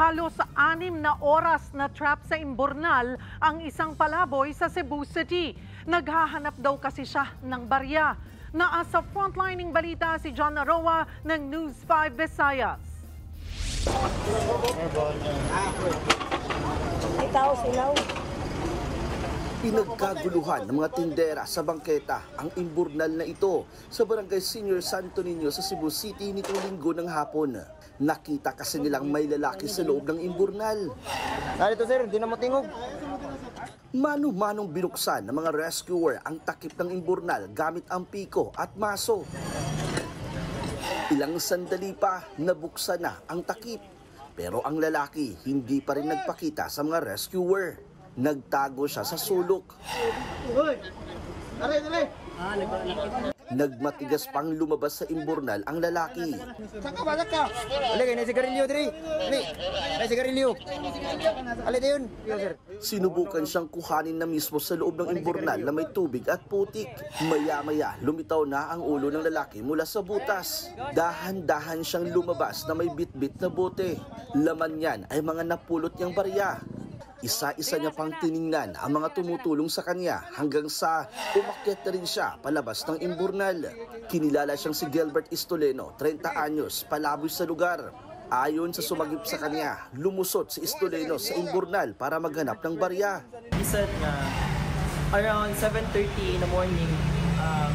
Halos 6 na oras na trap sa imburnal ang isang palaboy sa Cebu City. Naghahanap daw kasi siya ng barya. Naasa frontlining balita si John Aroa ng News 5 Visayas. Pinagkaguluhan ng mga tindera sa bangketa ang imburnal na ito sa Barangay Senior Santo Niño sa Cebu City nitong linggo ng hapon. Nakita kasi nilang may lalaki sa loob ng imburnal. Narito sir, hindi na matingog. Mano-manong binuksan ng mga rescuer ang takip ng imburnal gamit ang piko at maso. Ilang sandali pa, nabuksan na ang takip. Pero ang lalaki hindi pa rin nagpakita sa mga rescuer. Nagtago siya sa sulok. Nagmatigas pang lumabas sa imburnal ang lalaki. Saka ba, saka? Alay, may sigarilyo diri. May sigarilyo. Alay, yun. Sinubukan siyang kuhanin na mismo sa loob ng imburnal na may tubig at putik. Maya-maya, lumitaw na ang ulo ng lalaki mula sa butas. Dahan-dahan siyang lumabas na may bit-bit na bote. Laman niyan ay mga napulot niyang barya. Isa-isa niya pang tiningnan ang mga tumutulong sa kanya hanggang sa umakyat na rin siya palabas ng imburnal. Kinilala siyang si Gilbert Istoleno, 30 anyos, palaboy sa lugar. Ayon sa sumagip sa kanya, lumusot si Istoleno sa imburnal para maghanap ng barya. He said na around 7:30 in the morning,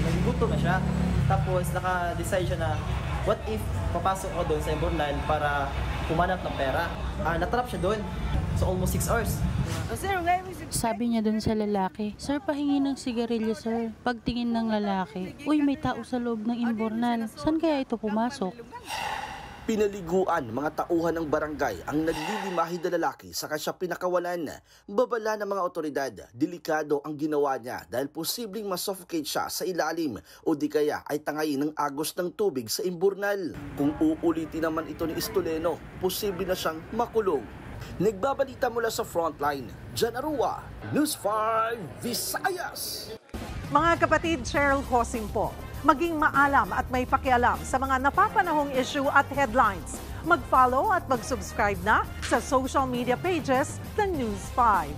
naggutom na siya. Tapos naka-decide siya na what if papasok ko doon sa imburnal para humanap ng pera. Natrap siya doon. So almost 6 hours. Sabi niya dun sa lalaki, "Sir, pahingi ng sigarilyo, sir." Pagtingin ng lalaki, "Uy, may tao sa loob ng imburnal. Saan kaya ito pumasok?" Pinaliguan mga tauhan ng barangay ang naglilimahi na lalaki saka siya pinakawalan. Babala ng mga otoridad, delikado ang ginawa niya dahil posibleng masuffocate siya sa ilalim o di kaya ay tangayin ng agos ng tubig sa imburnal. Kung uulitin naman ito ni Istoleno, posible na siyang makulong. Nagbabalita mula sa frontline, John Aroa, News 5 Visayas. Mga kapatid, Cheryl Hosing po. Maging maalam at may pakialam sa mga napapanahong issue at headlines. Mag-follow at mag-subscribe na sa social media pages ng News 5.